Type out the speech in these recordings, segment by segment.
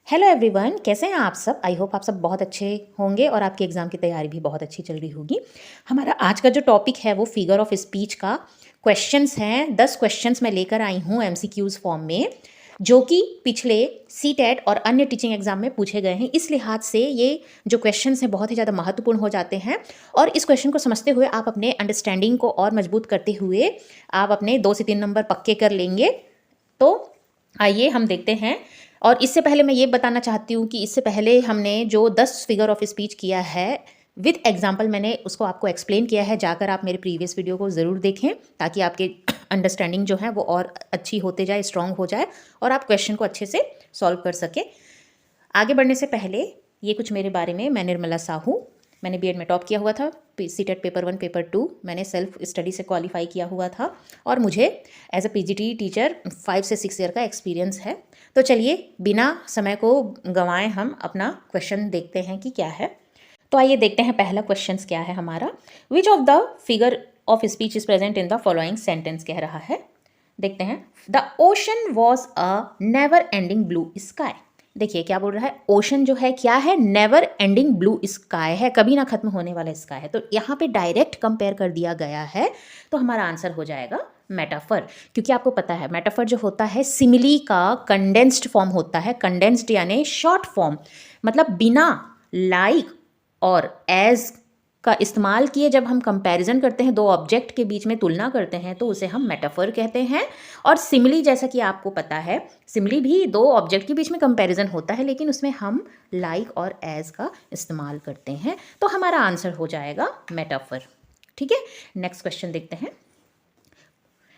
Hello everyone, कैसे हैं आप सब। आई होप आप सब बहुत अच्छे होंगे और आपकी एग्ज़ाम की तैयारी भी बहुत अच्छी चल रही होगी। हमारा आज का जो टॉपिक है वो फिगर ऑफ स्पीच का क्वेश्चंस हैं। 10 क्वेश्चंस मैं लेकर आई हूँ एमसीक्यूज़ फॉर्म में, जो कि पिछले सीटेट और अन्य टीचिंग एग्जाम में पूछे गए हैं। इस लिहाज से ये जो क्वेश्चंस हैं बहुत ही ज़्यादा महत्वपूर्ण हो जाते हैं और इस क्वेश्चन को समझते हुए आप अपने अंडरस्टैंडिंग को और मजबूत करते हुए आप अपने 2 से 3 नंबर पक्के कर लेंगे। तो आइए हम देखते हैं। और इससे पहले मैं ये बताना चाहती हूँ कि इससे पहले हमने जो 10 फिगर ऑफ स्पीच किया है विद एग्जाम्पल, मैंने उसको आपको एक्सप्लेन किया है। जाकर आप मेरे प्रीवियस वीडियो को ज़रूर देखें ताकि आपके अंडरस्टैंडिंग जो है वो और अच्छी होते जाए, स्ट्रॉन्ग हो जाए और आप क्वेश्चन को अच्छे से सॉल्व कर सकें। आगे बढ़ने से पहले ये कुछ मेरे बारे में। मैं निर्मला साहू, मैंने बीएड में टॉप किया हुआ था। सीटेट पेपर 1 पेपर 2 मैंने सेल्फ स्टडी से क्वालिफाई किया हुआ था और मुझे एज अ पीजीटी टीचर 5 से 6 ईयर का एक्सपीरियंस है। तो चलिए बिना समय को गंवाए हम अपना क्वेश्चन देखते हैं कि क्या है। तो आइए देखते हैं पहला क्वेश्चन क्या है हमारा। Which of the figure of speech is present in the following sentence कह रहा है। देखते हैं। The ocean was a never ending blue sky. देखिए क्या बोल रहा है। ओशन जो है क्या है, नेवर एंडिंग ब्लू स्काई है, कभी ना खत्म होने वाला स्काई है। तो यहाँ पे डायरेक्ट कंपेयर कर दिया गया है, तो हमारा आंसर हो जाएगा मेटाफर। क्योंकि आपको पता है मेटाफर जो होता है सिमिली का कंडेंस्ड फॉर्म होता है। कंडेंस्ड यानी शॉर्ट फॉर्म, मतलब बिना लाइक और एज का इस्तेमाल किए जब हम कंपैरिजन करते हैं, दो ऑब्जेक्ट के बीच में तुलना करते हैं, तो उसे हम मेटाफर कहते हैं। और सिमिली, जैसा कि आपको पता है, सिमिली भी दो ऑब्जेक्ट के बीच में कंपैरिजन होता है, लेकिन उसमें हम लाइक और एज का इस्तेमाल करते हैं। तो हमारा आंसर हो जाएगा मेटाफर। ठीक है, नेक्स्ट क्वेश्चन देखते हैं।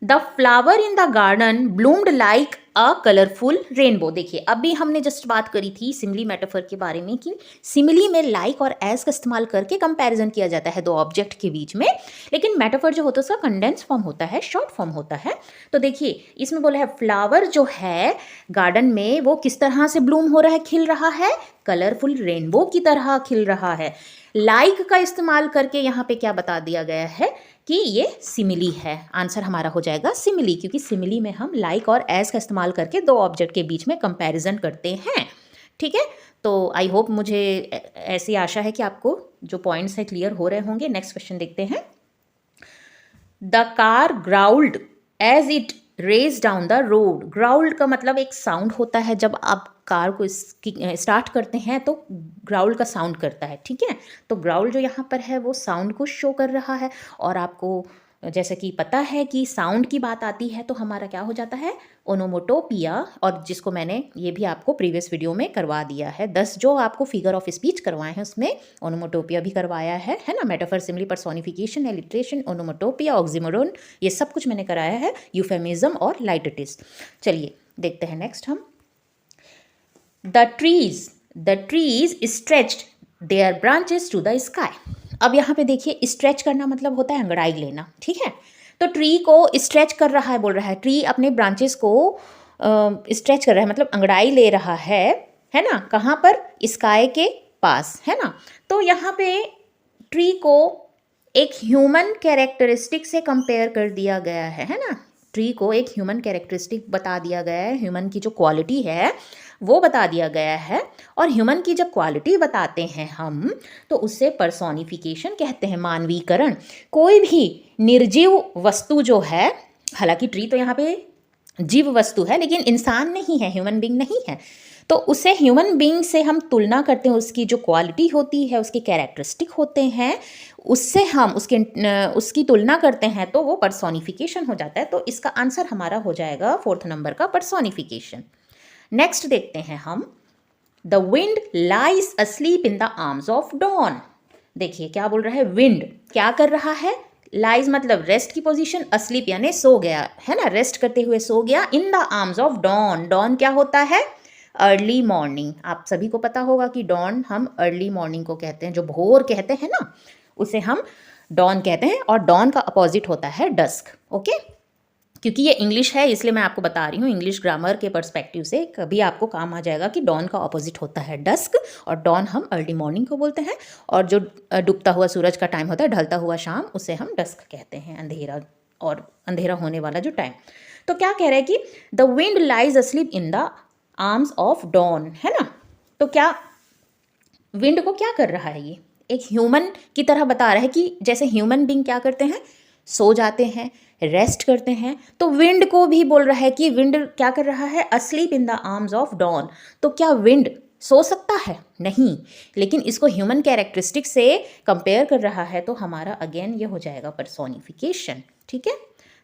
The flower in the garden bloomed like a colourful rainbow. देखिए अभी हमने जस्ट बात करी थी सिमिली मेटाफर के बारे में कि सिमिली में लाइक और एज का इस्तेमाल करके कंपैरिजन किया जाता है दो ऑब्जेक्ट के बीच में, लेकिन मेटाफर जो होता है उसका कंडेंस फॉर्म होता है, शॉर्ट फॉर्म होता है। तो देखिए इसमें बोला है फ्लावर जो है गार्डन में वो किस तरह से ब्लूम हो रहा है, खिल रहा है, कलरफुल रेनबो की तरह खिल रहा है। लाइक का इस्तेमाल करके यहाँ पे क्या बता दिया गया है कि ये सिमिली है। आंसर हमारा हो जाएगा सिमिली, क्योंकि सिमिली में हम लाइक और एज का इस्तेमाल करके दो ऑब्जेक्ट के बीच में कंपैरिजन करते हैं। ठीक है, तो आई होप, मुझे ऐसी आशा है कि आपको जो पॉइंट्स है क्लियर हो रहे होंगे। नेक्स्ट क्वेश्चन देखते हैं। The car growled as it race down the road. Growled का मतलब एक साउंड होता है, जब आप कार को स्टार्ट करते हैं तो ग्राउल का साउंड करता है। ठीक है, तो ग्राउल जो यहाँ पर है वो साउंड को शो कर रहा है। और आपको जैसे कि पता है कि साउंड की बात आती है तो हमारा क्या हो जाता है, ओनोमोटोपिया, और जिसको मैंने ये भी आपको प्रीवियस वीडियो में करवा दिया है। 10 जो आपको फिगर ऑफ स्पीच करवाए हैं उसमें ओनोमोटोपिया भी करवाया है ना। Metaphor, simile, personification, alliteration, onomatopoeia, oxymoron, ये सब कुछ मैंने कराया है, यूफेमिज्म और लाइटिटिस। चलिए देखते हैं नेक्स्ट हम। The trees stretched their branches to the sky। अब यहाँ पे देखिए स्ट्रेच करना मतलब होता है अंगड़ाई लेना। ठीक है, तो ट्री को स्ट्रेच कर रहा है, बोल रहा है ट्री अपने ब्रांचेस को स्ट्रेच कर रहा है, मतलब अंगड़ाई ले रहा है ना। कहाँ पर, स्काई के पास, है ना। तो यहाँ पे ट्री को एक ह्यूमन कैरेक्टरिस्टिक से कंपेयर कर दिया गया है ना। ट्री को एक ह्यूमन कैरेक्टरिस्टिक बता दिया गया है, ह्यूमन की जो क्वालिटी है वो बता दिया गया है। और ह्यूमन की जब क्वालिटी बताते हैं हम, तो उससे पर्सोनिफिकेशन कहते हैं, मानवीकरण। कोई भी निर्जीव वस्तु जो है, हालांकि ट्री तो यहाँ पे जीव वस्तु है लेकिन इंसान नहीं है, ह्यूमन बीइंग नहीं है, तो उसे ह्यूमन बीइंग से हम तुलना करते हैं। उसकी जो क्वालिटी होती है, उसके कैरेक्टरिस्टिक होते हैं, उससे हम उसकी तुलना करते हैं, तो वो पर्सोनिफिकेशन हो जाता है। तो इसका आंसर हमारा हो जाएगा 4th नंबर का, पर्सोनिफिकेशन। नेक्स्ट देखते हैं हम। The wind lies asleep in the arms of dawn. देखिए क्या बोल रहा है, विंड क्या कर रहा है, लाइज मतलब रेस्ट की पोजीशन, अस्लीप यानी सो गया, है ना, रेस्ट करते हुए सो गया। In the arms of dawn, dawn क्या होता है, अर्ली मॉर्निंग। आप सभी को पता होगा कि डॉन हम अर्ली मॉर्निंग को कहते हैं, जो भोर कहते हैं ना, उसे हम डॉन कहते हैं। और डॉन का अपोजिट होता है डस्क। ओके, क्योंकि ये इंग्लिश है इसलिए मैं आपको बता रही हूँ, इंग्लिश ग्रामर के पर्सपेक्टिव से कभी आपको काम आ जाएगा कि डॉन का ऑपोजिट होता है डस्क, और डॉन हम अर्ली मॉर्निंग को बोलते हैं, और जो डूबता हुआ सूरज का टाइम होता है, ढलता हुआ शाम, उसे हम डस्क कहते हैं, अंधेरा, और अंधेरा होने वाला जो टाइम। तो क्या कह रहे हैं कि the wind lies asleep in the arms of dawn, है ना। तो क्या विंड को क्या कर रहा है, ये एक ह्यूमन की तरह बता रहा है कि जैसे ह्यूमन बीइंग क्या करते हैं, सो जाते हैं, रेस्ट करते हैं, तो विंड को भी बोल रहा है कि विंड क्या कर रहा है, asleep in the arms of dawn. तो क्या विंड सो सकता है? नहीं, लेकिन इसको ह्यूमन कैरेक्टरिस्टिक से कंपेयर कर रहा है, तो हमारा अगेन ये हो जाएगा पर्सोनिफिकेशन। ठीक है,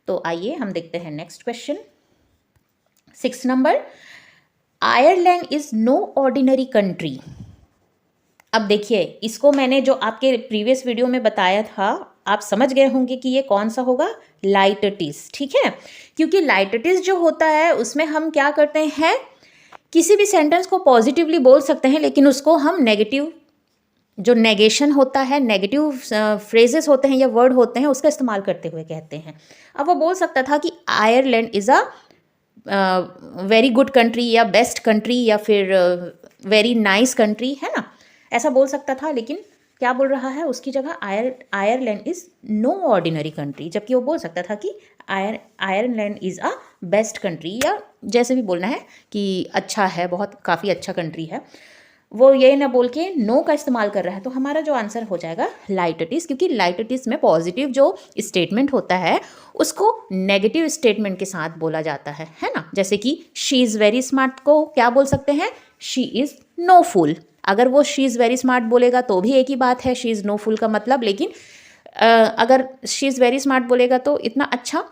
तो आइए हम देखते हैं next question. 6 number, Ireland is no ordinary country. अब देखिए, इसको मैंने जो आपके प्रीवियस वीडियो में बताया था, आप समझ गए होंगे कि ये कौन सा होगा, लाइटटिस। ठीक है, क्योंकि लाइटटिस जो होता है उसमें हम क्या करते हैं, किसी भी सेंटेंस को पॉजिटिवली बोल सकते हैं, लेकिन उसको हम नेगेटिव, जो नेगेशन होता है, नेगेटिव फ्रेजेस होते हैं या वर्ड होते हैं, उसका इस्तेमाल करते हुए कहते हैं। अब वो बोल सकता था कि Ireland is a very good country या बेस्ट कंट्री या फिर वेरी नाइस कंट्री, है ना, ऐसा बोल सकता था। लेकिन क्या बोल रहा है, उसकी जगह Ireland is no ordinary country, जबकि वो बोल सकता था कि Ireland is a best country, या जैसे भी बोलना है कि अच्छा है, बहुत काफ़ी अच्छा कंट्री है। वो ये ना बोल के नो का इस्तेमाल कर रहा है, तो हमारा जो आंसर हो जाएगा लाइटटिस, क्योंकि लाइटटिस में पॉजिटिव जो स्टेटमेंट होता है उसको नेगेटिव स्टेटमेंट के साथ बोला जाता है ना। जैसे कि शी इज़ वेरी स्मार्ट को क्या बोल सकते हैं, शी इज़ नो फूल। अगर वो शी इज़ वेरी स्मार्ट बोलेगा तो भी एक ही बात है, शी इज़ नो फूल का मतलब। लेकिन अगर शी इज़ वेरी स्मार्ट बोलेगा तो इतना अच्छा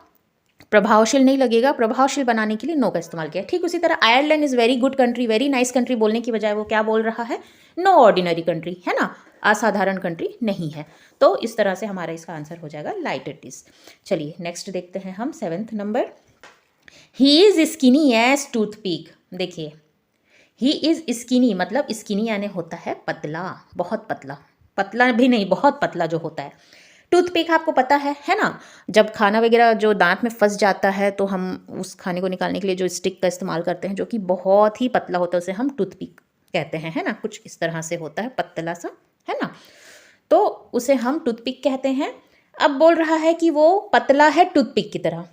प्रभावशील नहीं लगेगा। प्रभावशील बनाने के लिए नो का इस्तेमाल किया। ठीक उसी तरह Ireland is very good country, very nice country बोलने की बजाय वो क्या बोल रहा है, नो ऑर्डिनरी कंट्री, है ना, असाधारण कंट्री नहीं है। तो इस तरह से हमारा इसका आंसर हो जाएगा लाइटटिस। चलिए नेक्स्ट देखते हैं हम 7th number, he is skinny as toothpick. देखिए, ही इज़ स्किनी मतलब स्किनी यानी होता है पतला, बहुत पतला, पतला भी नहीं, बहुत पतला जो होता है। टूथपिक आपको पता है ना, जब खाना वगैरह जो दांत में फंस जाता है तो हम उस खाने को निकालने के लिए जो स्टिक का इस्तेमाल करते हैं, जो कि बहुत ही पतला होता है, उसे हम टूथपिक कहते हैं, है ना, कुछ इस तरह से होता है, पतला सा, है ना, तो उसे हम टूथपिक कहते हैं। अब बोल रहा है कि वो पतला है टूथपिक की तरह।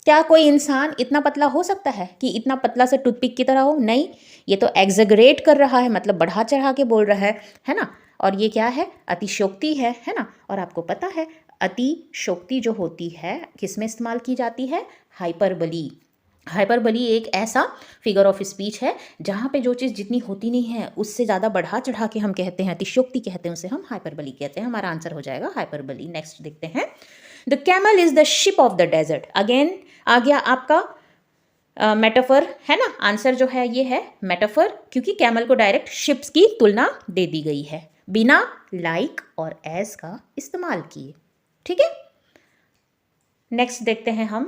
क्या कोई इंसान इतना पतला हो सकता है कि इतना पतला से टूथपिक की तरह हो? नहीं, ये तो एग्जैगरेट कर रहा है, मतलब बढ़ा चढ़ा के बोल रहा है ना। और ये क्या है, अतिशयोक्ति है ना। और आपको पता है अतिशयोक्ति जो होती है किस में इस्तेमाल की जाती है, हाइपरबली। हाइपरबली एक ऐसा फिगर ऑफ स्पीच है जहाँ पे जो चीज़ जितनी होती नहीं है उससे ज़्यादा बढ़ा चढ़ा के हम कहते हैं, अतिशयोक्ति कहते हैं, उसे हम हाइपरबली कहते हैं। हमारा आंसर हो जाएगा हाइपरबली। नेक्स्ट देखते हैं, the camel is the ship of the desert. Again आ गया आपका मेटाफर, है ना। आंसर जो है ये है मेटाफर, क्योंकि कैमल को डायरेक्ट शिप्स की तुलना दे दी गई है बिना लाइक और एज का इस्तेमाल किए। ठीक है, नेक्स्ट देखते हैं हम,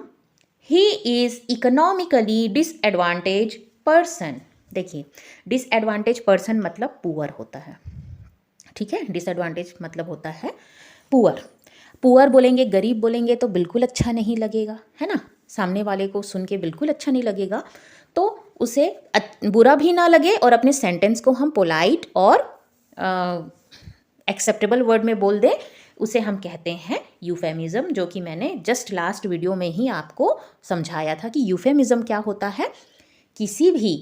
he is economically disadvantage person. देखिए, डिसएडवांटेज पर्सन मतलब पुअर होता है। ठीक है, डिसएडवांटेज मतलब होता है पुअर। पुअर बोलेंगे, गरीब बोलेंगे तो बिल्कुल अच्छा नहीं लगेगा, है ना, सामने वाले को सुन के बिल्कुल अच्छा नहीं लगेगा। तो उसे बुरा भी ना लगे और अपने सेंटेंस को हम पोलाइट और एक्सेप्टेबल वर्ड में बोल दें, उसे हम कहते हैं यूफेमिज्म, जो कि मैंने जस्ट लास्ट वीडियो में ही आपको समझाया था कि यूफेमिज्म क्या होता है। किसी भी,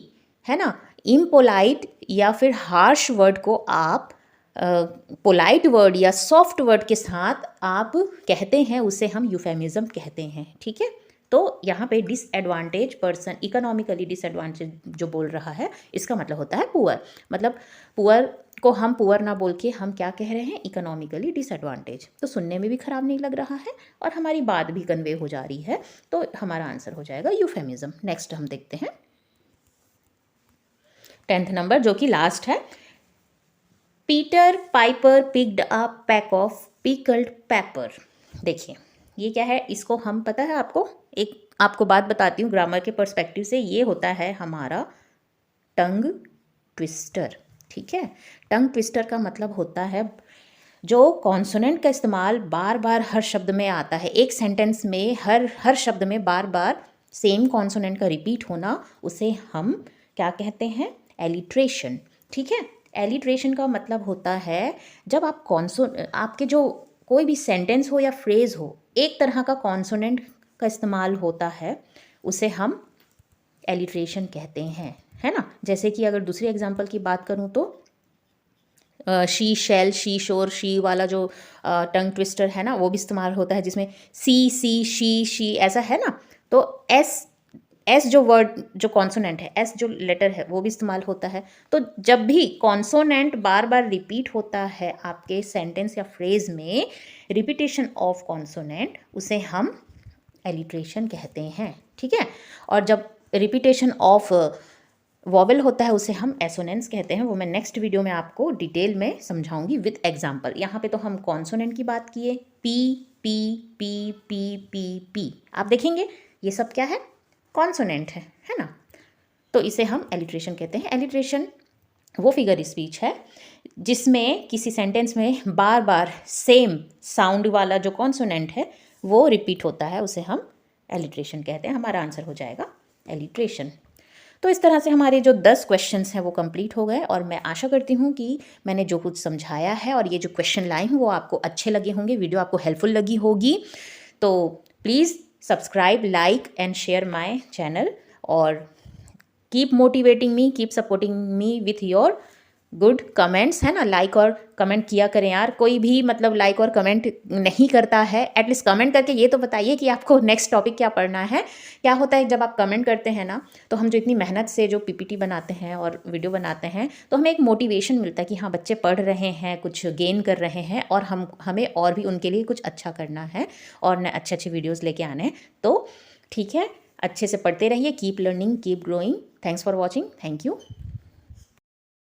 है ना, इम्पोलाइट या फिर हार्श वर्ड को आप पोलाइट वर्ड या सॉफ्ट वर्ड के साथ आप कहते हैं, उसे हम यूफेमिज्म कहते हैं। ठीक है, तो यहाँ पे डिसएडवांटेज पर्सन, इकोनॉमिकली डिसएडवांटेज जो बोल रहा है, इसका मतलब होता है पुअर। मतलब पुअर को हम पुअर ना बोल के हम क्या कह रहे हैं, इकोनॉमिकली डिसएडवांटेज। तो सुनने में भी खराब नहीं लग रहा है और हमारी बात भी कन्वे हो जा रही है, तो हमारा आंसर हो जाएगा यूफेमिज्म। नेक्स्ट हम देखते हैं 10th नंबर, जो कि लास्ट है, Peter Piper picked a pack of pickled paper. देखिए, ये क्या है, इसको हम, पता है आपको, एक आपको बात बताती हूँ ग्रामर के पर्सपेक्टिव से। ये होता है हमारा टंग ट्विस्टर। ठीक है, टंग ट्विस्टर का मतलब होता है जो कॉन्सोनेंट का इस्तेमाल बार बार हर शब्द में आता है, एक सेंटेंस में हर शब्द में बार बार सेम कॉन्सोनेंट का रिपीट होना, उसे हम क्या कहते हैं, एलिट्रेशन। ठीक है, एलिट्रेशन का मतलब होता है जब आप आपके जो कोई भी सेंटेंस हो या फ्रेज हो, एक तरह का कॉन्सोनेंट का इस्तेमाल होता है, उसे हम एलिट्रेशन कहते हैं। है ना। जैसे कि अगर दूसरे एग्जाम्पल की बात करूँ तो शी शेल, शी शोर, शी वाला जो टंग ट्विस्टर है ना वो भी इस्तेमाल होता है, जिसमें सी शी ऐसा है ना। तो एस जो वर्ड जो कॉन्सोनेंट है, एस जो लेटर है वो भी इस्तेमाल होता है। तो जब भी कॉन्सोनेंट बार बार रिपीट होता है आपके सेंटेंस या फ्रेज में, रिपीटेशन ऑफ कॉन्सोनेंट, उसे हम एलिट्रेशन कहते हैं, ठीक है। और जब रिपीटेशन ऑफ वॉवेल होता है उसे हम एसोनेंस कहते हैं। वो मैं नेक्स्ट वीडियो में आपको डिटेल में समझाऊंगी विद एग्जाम्पल। यहाँ पे तो हम कॉन्सोनेंट की बात किए, P P P P P P, आप देखेंगे ये सब क्या है, कॉन्सोनेंट है ना। तो इसे हम एलिट्रेशन कहते हैं। एलिट्रेशन वो फिगर स्पीच है जिसमें किसी सेंटेंस में बार बार सेम साउंड वाला जो कॉन्सोनेंट है वो रिपीट होता है, उसे हम एलिट्रेशन कहते हैं। हमारा आंसर हो जाएगा एलिट्रेशन। तो इस तरह से हमारे जो 10 क्वेश्चंस हैं वो कंप्लीट हो गए, और मैं आशा करती हूँ कि मैंने जो कुछ समझाया है और ये जो क्वेश्चन लाई हूँ वो आपको अच्छे लगे होंगे, वीडियो आपको हेल्पफुल लगी होगी। तो please subscribe, like and share my channel, और keep motivating me, keep supporting me with your good comments, है ना। लाइक और कमेंट किया करें यार। कोई भी मतलब लाइक और कमेंट नहीं करता है, एटलीस्ट कमेंट करके ये तो बताइए कि आपको नेक्स्ट टॉपिक क्या पढ़ना है। क्या होता है जब आप कमेंट करते हैं ना, तो हम जो इतनी मेहनत से जो पीपीटी बनाते हैं और वीडियो बनाते हैं, तो हमें एक मोटिवेशन मिलता है कि हाँ बच्चे पढ़ रहे हैं, कुछ गेन कर रहे हैं, और हमें और भी उनके लिए कुछ अच्छा करना है और न अच्छे अच्छे वीडियोज़ लेके आने हैं। तो ठीक है, अच्छे से पढ़ते रहिए, keep learning, keep growing. Thanks for watching, thank you.